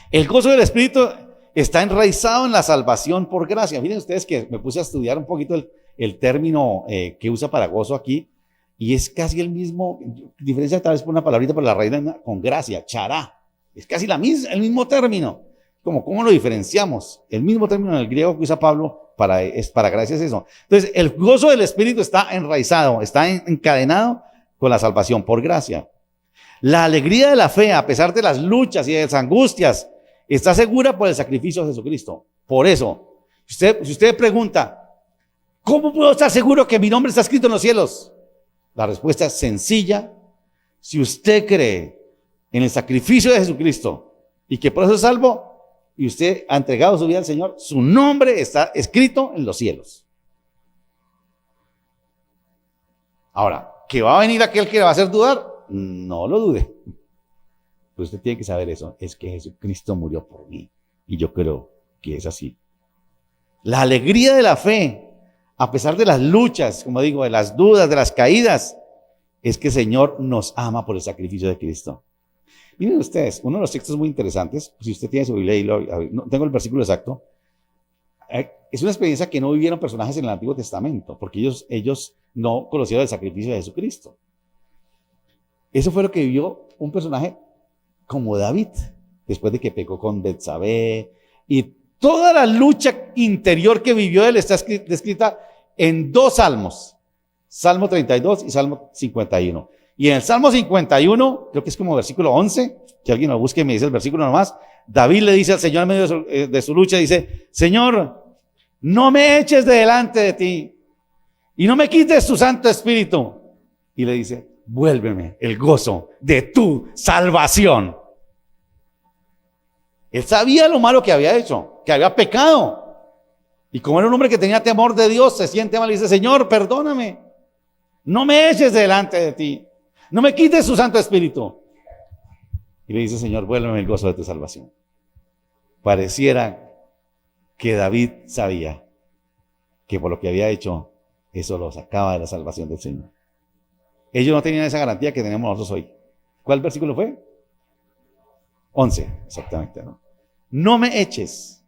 El gozo del Espíritu está enraizado en la salvación por gracia. Miren ustedes que me puse a estudiar un poquito el término que usa para gozo aquí, y es casi el mismo, diferencia tal vez por una palabrita por la raíz con gracia, chará. Es casi el mismo término. ¿Cómo lo diferenciamos? El mismo término en el griego que usa Pablo para gracia es eso. Entonces, el gozo del Espíritu está enraizado, está encadenado con la salvación por gracia. La alegría de la fe, a pesar de las luchas y de las angustias, está segura por el sacrificio de Jesucristo. Por eso, si usted pregunta, ¿cómo puedo estar seguro que mi nombre está escrito en los cielos? La respuesta es sencilla. Si usted cree en el sacrificio de Jesucristo y que por eso es salvo, y usted ha entregado su vida al Señor, su nombre está escrito en los cielos. Ahora, ¿que va a venir aquel que le va a hacer dudar? No lo dude. Pero usted tiene que saber eso, es que Jesucristo murió por mí. Y yo creo que es así. La alegría de la fe, a pesar de las luchas, como digo, de las dudas, de las caídas, es que el Señor nos ama por el sacrificio de Cristo. Miren ustedes, uno de los textos muy interesantes, si usted tiene su Biblia y no tengo el versículo exacto, es una experiencia que no vivieron personajes en el Antiguo Testamento, porque ellos no conocieron el sacrificio de Jesucristo. Eso fue lo que vivió un personaje como David, después de que pecó con Betsabé, y toda la lucha interior que vivió él está descrita en 2 salmos, Salmo 32 y Salmo 51. Y en el Salmo 51, creo que es como versículo 11, que alguien lo busque y me dice el versículo nomás, David le dice al Señor en medio de su lucha, dice, Señor, no me eches de delante de ti y no me quites tu Santo Espíritu. Y le dice, vuélveme el gozo de tu salvación. Él sabía lo malo que había hecho, que había pecado. Y como era un hombre que tenía temor de Dios, se siente mal y dice, Señor, perdóname. No me eches delante de ti. No me quites tu Santo Espíritu. Y le dice, Señor, vuélveme el gozo de tu salvación. Pareciera que David sabía que por lo que había hecho, eso lo sacaba de la salvación del Señor. Ellos no tenían esa garantía que tenemos nosotros hoy. ¿Cuál versículo fue? 11, exactamente, ¿no? No me eches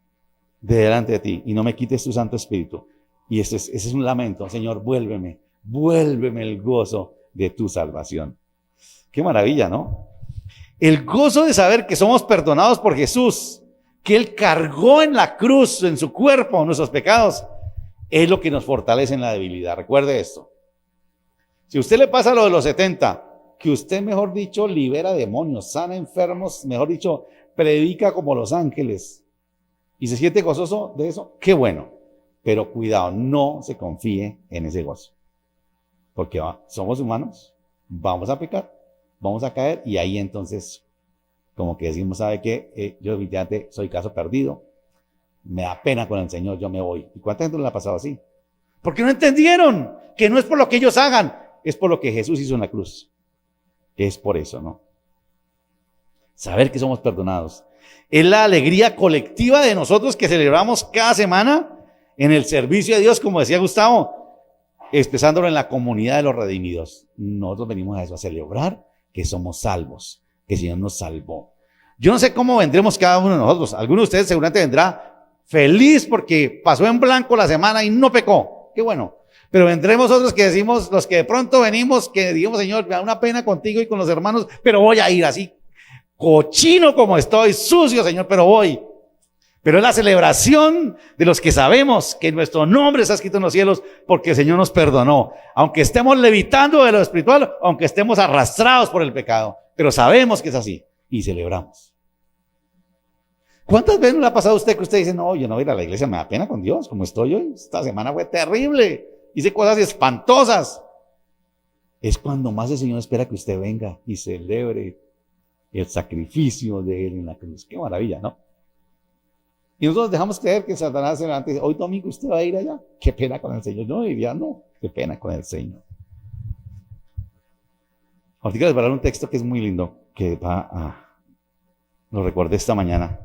de delante de ti y no me quites tu Santo Espíritu. Y ese es un lamento. Señor, vuélveme el gozo de tu salvación. Qué maravilla, ¿no? El gozo de saber que somos perdonados por Jesús, que Él cargó en la cruz, en su cuerpo, nuestros pecados, es lo que nos fortalece en la debilidad. Recuerde esto. Si a usted le pasa lo de los 70, que usted, mejor dicho, libera demonios, sana enfermos, mejor dicho, predica como los ángeles y se siente gozoso de eso, qué bueno. Pero cuidado, no se confíe en ese gozo. Porque somos humanos, vamos a pecar, vamos a caer y ahí entonces como que decimos, ¿sabe qué? Yo definitivamente soy caso perdido, me da pena con el Señor, yo me voy. ¿Y cuánta gente le ha pasado así? Porque no entendieron que no es por lo que ellos hagan, es por lo que Jesús hizo en la cruz. Es por eso, ¿no? Saber que somos perdonados. Es la alegría colectiva de nosotros que celebramos cada semana en el servicio de Dios, como decía Gustavo, expresándolo en la comunidad de los redimidos. Nosotros venimos a eso, a celebrar que somos salvos, que el Señor nos salvó. Yo no sé cómo vendremos cada uno de nosotros. Alguno de ustedes seguramente vendrá feliz porque pasó en blanco la semana y no pecó. Qué bueno. Pero vendremos otros que decimos, los que de pronto venimos, que digamos, Señor, me da una pena contigo y con los hermanos, pero voy a ir así, cochino como estoy, sucio, Señor, pero voy. Pero es la celebración de los que sabemos que nuestro nombre está escrito en los cielos porque el Señor nos perdonó. Aunque estemos levitando de lo espiritual, aunque estemos arrastrados por el pecado, pero sabemos que es así y celebramos. ¿Cuántas veces le ha pasado a usted que usted dice, no, yo no voy a ir a la iglesia, me da pena con Dios, como estoy hoy? Esta semana fue terrible, hice cosas espantosas. Es cuando más el Señor espera que usted venga y celebre el sacrificio de Él en la cruz. Qué maravilla, ¿no? Y nosotros dejamos creer que Satanás se levanta y dice, hoy domingo usted va a ir allá. Qué pena con el Señor. Yo no diría, no, qué pena con el Señor. Ahorita les voy a dar un texto que es muy lindo, que lo recordé esta mañana.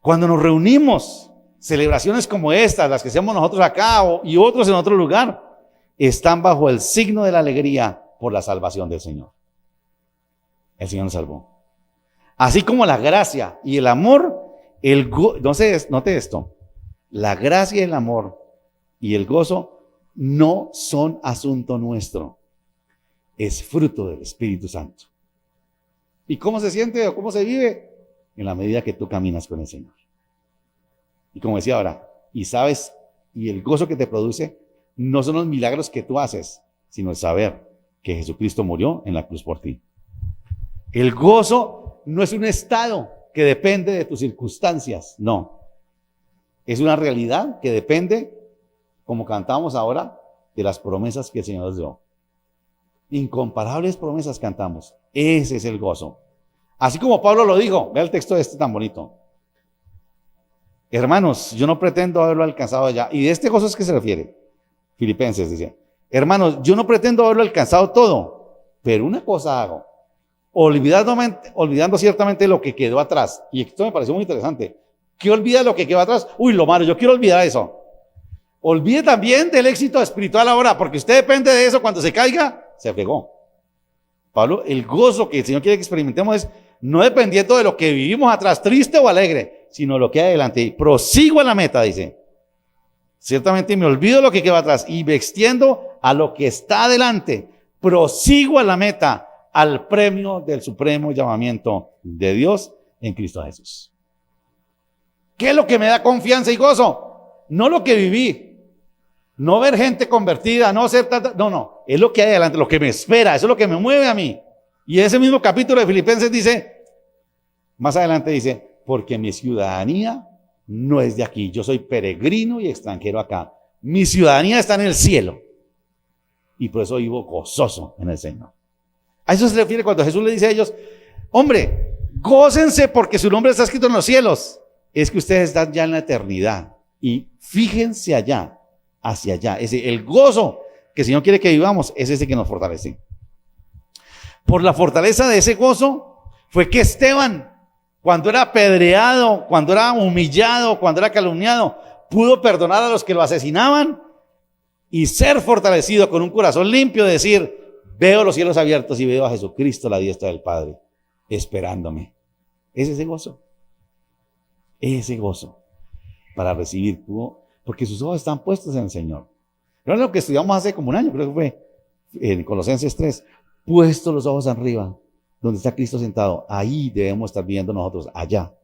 Cuando nos reunimos, celebraciones como estas, las que hacemos nosotros acá y otros en otro lugar, están bajo el signo de la alegría por la salvación del Señor. El Señor nos salvó. Así como la gracia y el amor, entonces, note esto, la gracia y el amor y el gozo no son asunto nuestro, es fruto del Espíritu Santo. ¿Y cómo se siente o cómo se vive? En la medida que tú caminas con el Señor. Y como decía ahora, y sabes, y el gozo que te produce no son los milagros que tú haces, sino el saber que Jesucristo murió en la cruz por ti. El gozo no es un estado que depende de tus circunstancias, no. Es una realidad que depende, como cantamos ahora, de las promesas que el Señor nos dio. Incomparables promesas cantamos. Ese es el gozo. Así como Pablo lo dijo, vea el texto tan bonito. Hermanos, yo no pretendo haberlo alcanzado ya. Y de este gozo es que se refiere. Filipenses dice, hermanos, yo no pretendo haberlo alcanzado todo, pero una cosa hago, olvidando ciertamente lo que quedó atrás. Y esto me pareció muy interesante. ¿Qué olvida lo que quedó atrás? Uy, lo malo, yo quiero olvidar eso. Olvide también del éxito espiritual ahora, porque usted depende de eso. Cuando se caiga, se fregó. Pablo, el gozo que el Señor quiere que experimentemos es no dependiendo de lo que vivimos atrás, triste o alegre, sino lo que hay adelante. Y prosigo a la meta, dice. Ciertamente me olvido de lo que queda atrás y me extiendo a lo que está adelante. Prosigo a la meta, al premio del supremo llamamiento de Dios en Cristo Jesús. ¿Qué es lo que me da confianza y gozo? No lo que viví. No ver gente convertida, no ser tanta, no, es lo que hay adelante, lo que me espera, eso es lo que me mueve a mí. Y ese mismo capítulo de Filipenses dice, más adelante dice, porque mi ciudadanía no es de aquí, yo soy peregrino y extranjero acá. Mi ciudadanía está en el cielo. Y por eso vivo gozoso en el Señor. A eso se refiere cuando Jesús le dice a ellos, hombre, gócense porque su nombre está escrito en los cielos. Es que ustedes están ya en la eternidad. Y fíjense allá. Hacia allá, el gozo que el Señor quiere que vivamos es ese que nos fortalece. Por la fortaleza de ese gozo fue que Esteban, cuando era apedreado, cuando era humillado, cuando era calumniado, pudo perdonar a los que lo asesinaban y ser fortalecido con un corazón limpio, decir, veo los cielos abiertos y veo a Jesucristo a la diestra del Padre, esperándome. Es ese gozo para recibir porque sus ojos están puestos en el Señor. No es lo que estudiamos hace como un año, creo que fue en Colosenses 3. Puestos los ojos arriba, donde está Cristo sentado. Ahí debemos estar viendo nosotros, allá.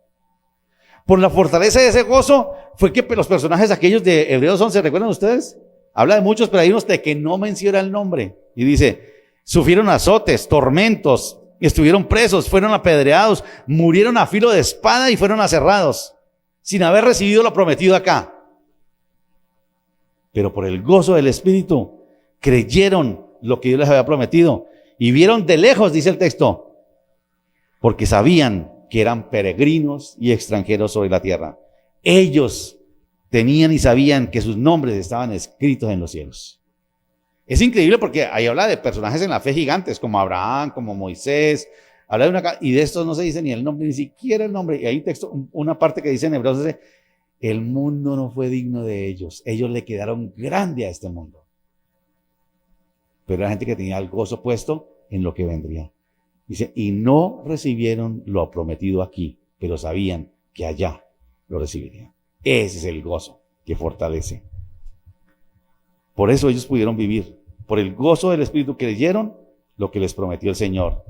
Por la fortaleza de ese gozo fue que los personajes aquellos de Hebreos 11, ¿recuerdan ustedes? Habla de muchos, pero hay unos de que no menciona el nombre. Y dice, sufrieron azotes, tormentos, estuvieron presos, fueron apedreados, murieron a filo de espada y fueron aserrados, sin haber recibido lo prometido acá. Pero por el gozo del Espíritu creyeron lo que Dios les había prometido y vieron de lejos, dice el texto, porque sabían que eran peregrinos y extranjeros sobre la tierra. Ellos tenían y sabían que sus nombres estaban escritos en los cielos. Es increíble porque ahí habla de personajes en la fe gigantes como Abraham, como Moisés, habla de y de estos no se dice ni el nombre, ni siquiera el nombre. Y hay un texto, una parte que dice en Hebreos, dice, el mundo no fue digno de ellos. Ellos le quedaron grande a este mundo. Pero era gente que tenía el gozo puesto en lo que vendría. Dice, y no recibieron lo prometido aquí, pero sabían que allá lo recibirían. Ese es el gozo que fortalece. Por eso ellos pudieron vivir. Por el gozo del Espíritu creyeron lo que les prometió el Señor.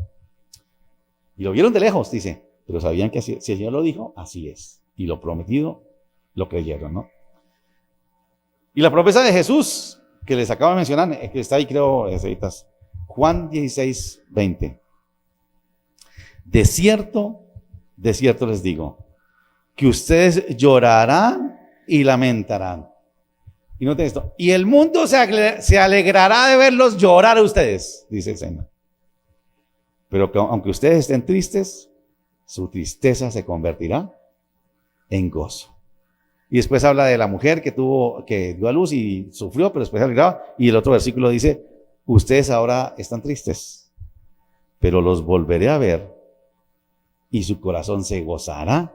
Y lo vieron de lejos, dice, pero sabían que si el Señor lo dijo, así es. Y lo prometido lo creyeron, ¿no? Y la promesa de Jesús, que les acabo de mencionar, que está ahí creo, Juan 16, 20. De cierto les digo, que ustedes llorarán y lamentarán. Y noten esto, y el mundo se alegrará de verlos llorar a ustedes, dice el Señor. Pero que aunque ustedes estén tristes, su tristeza se convertirá en gozo. Y después habla de la mujer que dio a luz y sufrió, pero después se alegraba. Y el otro versículo dice, ustedes ahora están tristes, pero los volveré a ver y su corazón se gozará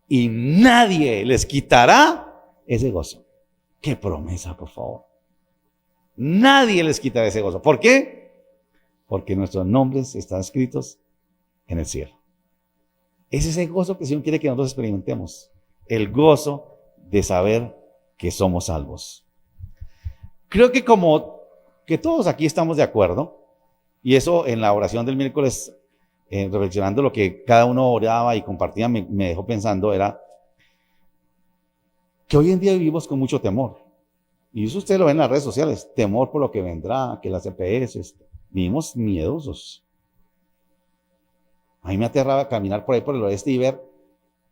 y nadie les quitará ese gozo. ¡Qué promesa, por favor! Nadie les quitará ese gozo. ¿Por qué? Porque nuestros nombres están escritos en el cielo. Es ese gozo que el Señor quiere que nosotros experimentemos. El gozo de saber que somos salvos. Creo que como que todos aquí estamos de acuerdo, y eso en la oración del miércoles, reflexionando lo que cada uno oraba y compartía, me dejó pensando, era que hoy en día vivimos con mucho temor. Y eso usted lo ve en las redes sociales, temor por lo que vendrá, que las EPS, vivimos miedosos. A mí me aterraba caminar por ahí por el oeste y ver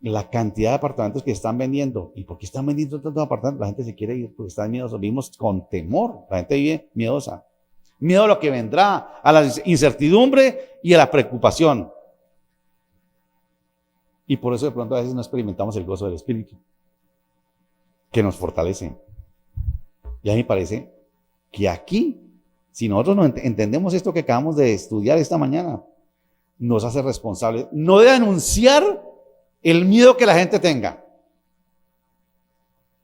la cantidad de apartamentos que están vendiendo. ¿Y por qué están vendiendo tantos apartamentos? La gente se quiere ir porque están miedosos. Vivimos con temor. La gente vive miedosa. Miedo a lo que vendrá, a la incertidumbre y a la preocupación. Y por eso de pronto a veces no experimentamos el gozo del Espíritu, que nos fortalece. Y a mí me parece que aquí, si nosotros no entendemos esto que acabamos de estudiar esta mañana, nos hace responsables, no de anunciar el miedo que la gente tenga.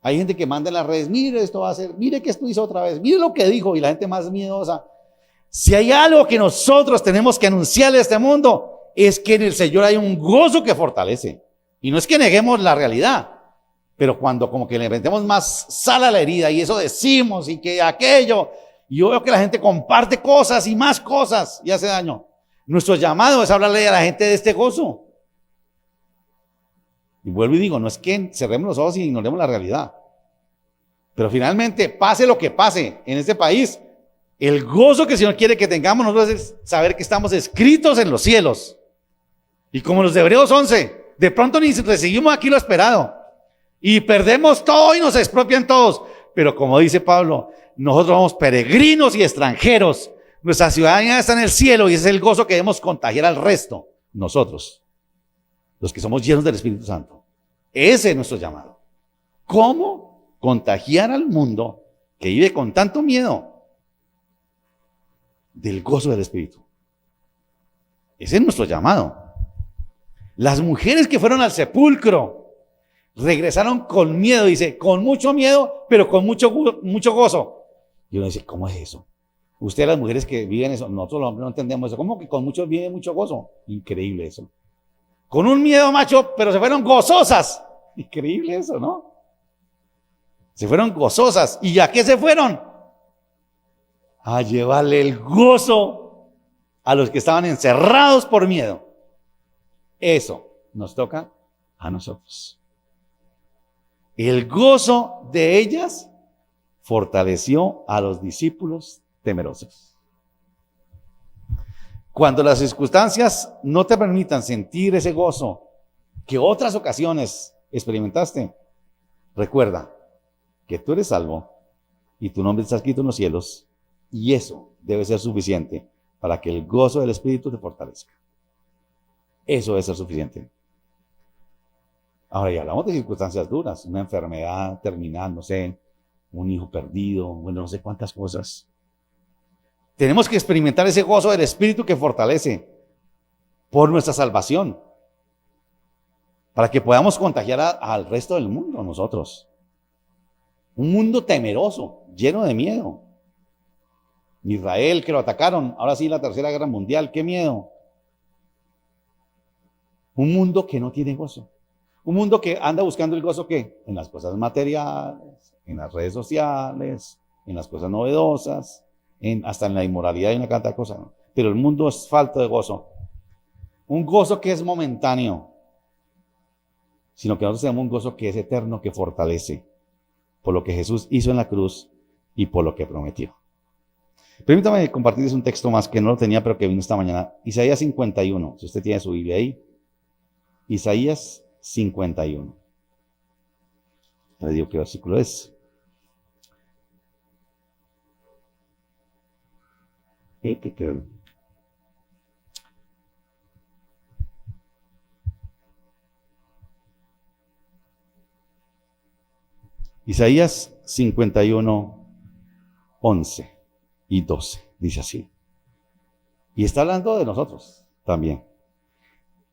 Hay gente que manda en las redes, mire esto va a ser, mire que esto hizo otra vez, mire lo que dijo, y la gente más miedosa. Si hay algo que nosotros tenemos que anunciarle a este mundo, es que en el Señor hay un gozo que fortalece. Y no es que neguemos la realidad, pero cuando como que le metemos más sal a la herida y eso decimos y que aquello, y yo veo que la gente comparte cosas y más cosas y hace daño. Nuestro llamado es hablarle a la gente de este gozo. Y vuelvo y digo, no es que cerremos los ojos y ignoremos la realidad, pero finalmente, pase lo que pase en este país, el gozo que el Señor quiere que tengamos nosotros es saber que estamos escritos en los cielos. Y como los de Hebreos 11, de pronto ni recibimos aquí lo esperado. Y perdemos todo y nos expropian todos. Pero como dice Pablo, nosotros somos peregrinos y extranjeros. Nuestra ciudadanía está en el cielo y ese es el gozo que debemos contagiar al resto. Nosotros, los que somos llenos del Espíritu Santo. Ese es nuestro llamado. ¿Cómo contagiar al mundo que vive con tanto miedo del gozo del Espíritu? Ese es nuestro llamado. Las mujeres que fueron al sepulcro regresaron con miedo, dice, con mucho miedo, pero con mucho gozo. Y uno dice, ¿cómo es eso? Ustedes las mujeres que viven eso, nosotros los hombres no entendemos eso. ¿Cómo que con mucho vive mucho gozo? Increíble eso. Con un miedo macho, pero se fueron gozosas. Increíble eso, ¿no? Se fueron gozosas. ¿Y a qué se fueron? A llevarle el gozo a los que estaban encerrados por miedo. Eso nos toca a nosotros. El gozo de ellas fortaleció a los discípulos temerosos. Cuando las circunstancias no te permitan sentir ese gozo que otras ocasiones experimentaste, recuerda que tú eres salvo y tu nombre está escrito en los cielos, y eso debe ser suficiente para que el gozo del Espíritu te fortalezca. Eso debe ser suficiente. Ahora ya hablamos de circunstancias duras, una enfermedad terminal, no sé, un hijo perdido, bueno, no sé cuántas cosas. Tenemos que experimentar ese gozo del Espíritu que fortalece por nuestra salvación, para que podamos contagiar al resto del mundo, nosotros. Un mundo temeroso, lleno de miedo. Israel, que lo atacaron, ahora sí la Tercera Guerra Mundial, qué miedo. Un mundo que no tiene gozo. Un mundo que anda buscando el gozo, ¿qué? En las cosas materiales, en las redes sociales, en las cosas novedosas, hasta en la inmoralidad y una cantidad de cosas, ¿no? Pero el mundo es falto de gozo. Un gozo que es momentáneo, sino que nosotros tenemos un gozo que es eterno, que fortalece por lo que Jesús hizo en la cruz y por lo que prometió. Permítame compartirles un texto más que no lo tenía, pero que vino esta mañana. Isaías 51, si usted tiene su Biblia ahí. Isaías 51. Le digo qué versículo es. Isaías 51, 11 y 12, dice así. Y está hablando de nosotros también.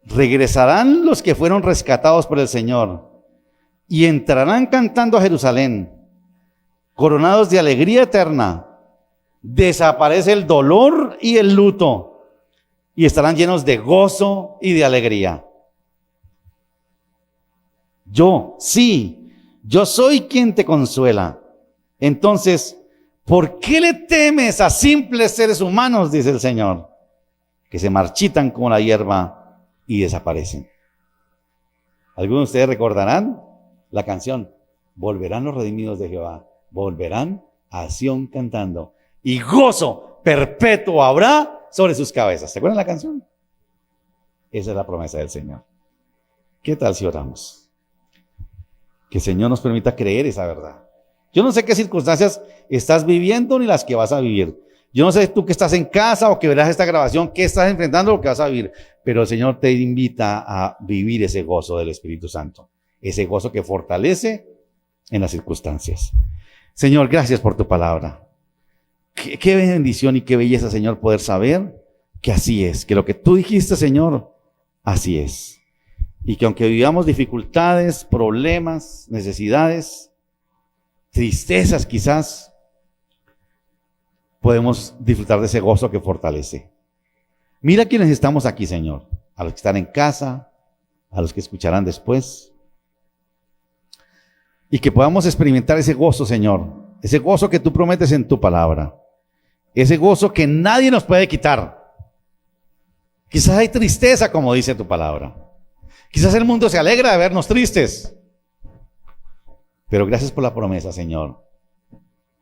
Regresarán los que fueron rescatados por el Señor y entrarán cantando a Jerusalén, coronados de alegría eterna. Desaparece el dolor y el luto y estarán llenos de gozo y de alegría. Yo soy quien te consuela. Entonces, ¿por qué le temes a simples seres humanos? Dice el Señor, que se marchitan como la hierba y desaparecen. Algunos de ustedes recordarán la canción, volverán los redimidos de Jehová, volverán a Sión cantando, y gozo perpetuo habrá sobre sus cabezas. ¿Se acuerdan la canción? Esa es la promesa del Señor. ¿Qué tal si oramos? Que el Señor nos permita creer esa verdad. Yo no sé qué circunstancias estás viviendo ni las que vas a vivir, Yo no sé tú que estás en casa o que verás esta grabación, qué estás enfrentando o qué vas a vivir, pero el Señor te invita a vivir ese gozo del Espíritu Santo, ese gozo que fortalece en las circunstancias. Señor, gracias por tu palabra. Qué bendición y qué belleza, Señor, poder saber que así es, que lo que tú dijiste, Señor, así es. Y que aunque vivamos dificultades, problemas, necesidades, tristezas quizás, podemos disfrutar de ese gozo que fortalece. Mira quienes estamos aquí, Señor, a los que están en casa, a los que escucharán después, y que podamos experimentar ese gozo, Señor, ese gozo que tú prometes en tu palabra, ese gozo que nadie nos puede quitar. Quizás hay tristeza, como dice tu palabra. Quizás el mundo se alegra de vernos tristes. Pero gracias por la promesa, Señor.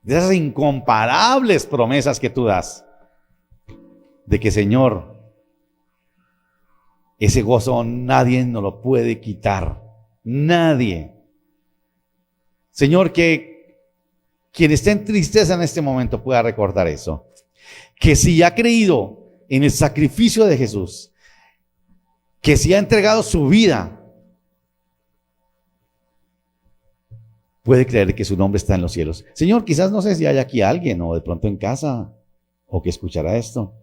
De esas incomparables promesas que tú das. De que, Señor, ese gozo nadie nos lo puede quitar. Nadie. Señor, que quien esté en tristeza en este momento pueda recordar eso. Que si ha creído en el sacrificio de Jesús, que si ha entregado su vida, puede creer que su nombre está en los cielos. Señor, quizás no sé si hay aquí alguien o de pronto en casa o que escuchará esto,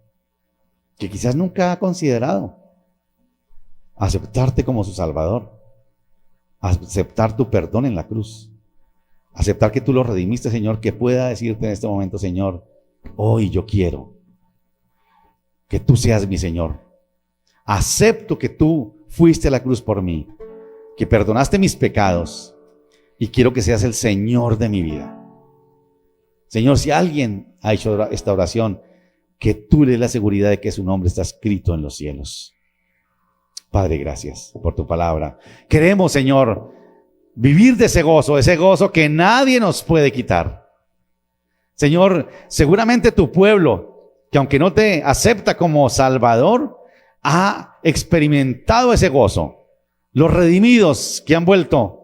que quizás nunca ha considerado aceptarte como su Salvador, aceptar tu perdón en la cruz, aceptar que tú lo redimiste, Señor, que pueda decirte en este momento, Señor, hoy yo quiero que tú seas mi Señor. Acepto que tú fuiste a la cruz por mí, que perdonaste mis pecados y quiero que seas el Señor de mi vida. Señor, si alguien ha hecho esta oración, que tú le des la seguridad de que su nombre está escrito en los cielos. Padre, gracias por tu palabra. Queremos, Señor, vivir de ese gozo que nadie nos puede quitar. Señor, seguramente tu pueblo, que aunque no te acepta como Salvador, ha experimentado ese gozo. Los redimidos que han vuelto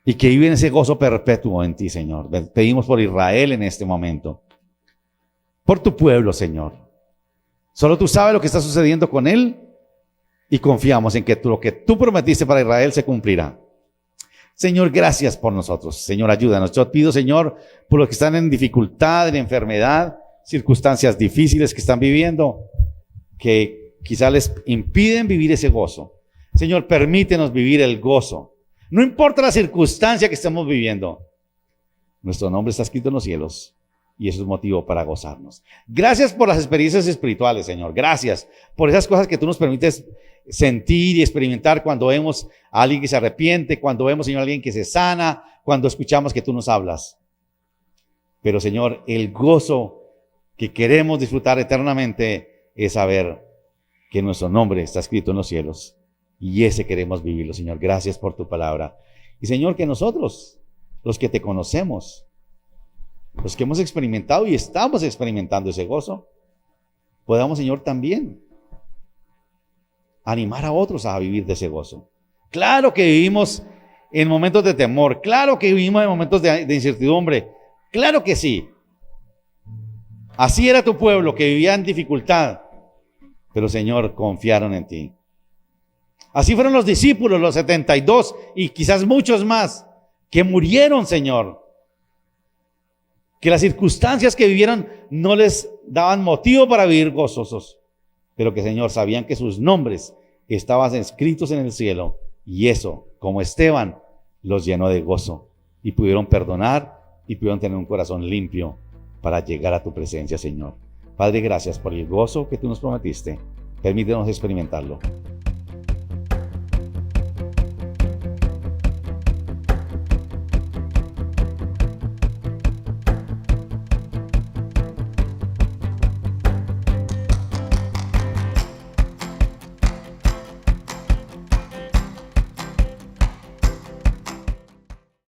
y que viven ese gozo perpetuo en ti, Señor. Pedimos por Israel en este momento, por tu pueblo, Señor. Solo tú sabes lo que está sucediendo con él y confiamos en que lo que tú prometiste para Israel se cumplirá. Señor, gracias por nosotros. Señor, ayúdanos. Yo pido, Señor, por los que están en dificultad, en enfermedad, circunstancias difíciles que están viviendo, que quizá les impiden vivir ese gozo. Señor, permítenos vivir el gozo. No importa la circunstancia que estemos viviendo. Nuestro nombre está escrito en los cielos y eso es motivo para gozarnos. Gracias por las experiencias espirituales, Señor. Gracias por esas cosas que tú nos permites sentir y experimentar cuando vemos a alguien que se arrepiente, cuando vemos, Señor, a alguien que se sana, cuando escuchamos que tú nos hablas. Pero, Señor, el gozo que queremos disfrutar eternamente es saber que nuestro nombre está escrito en los cielos y ese queremos vivirlo, Señor. Gracias por tu palabra. Y, Señor, que nosotros, los que te conocemos, los que hemos experimentado y estamos experimentando ese gozo, podamos, Señor, también animar a otros a vivir de ese gozo. Claro que vivimos en momentos de temor, claro que vivimos en momentos de incertidumbre, claro que sí. Así era tu pueblo que vivía en dificultad, pero, Señor, confiaron en ti. Así fueron los discípulos, los 72 y quizás muchos más que murieron, Señor. Que las circunstancias que vivieron no les daban motivo para vivir gozosos, pero que, Señor, sabían que sus nombres estaban escritos en el cielo y eso, como Esteban, los llenó de gozo y pudieron perdonar y pudieron tener un corazón limpio para llegar a tu presencia, Señor. Padre, gracias por el gozo que tú nos prometiste. Permítenos experimentarlo.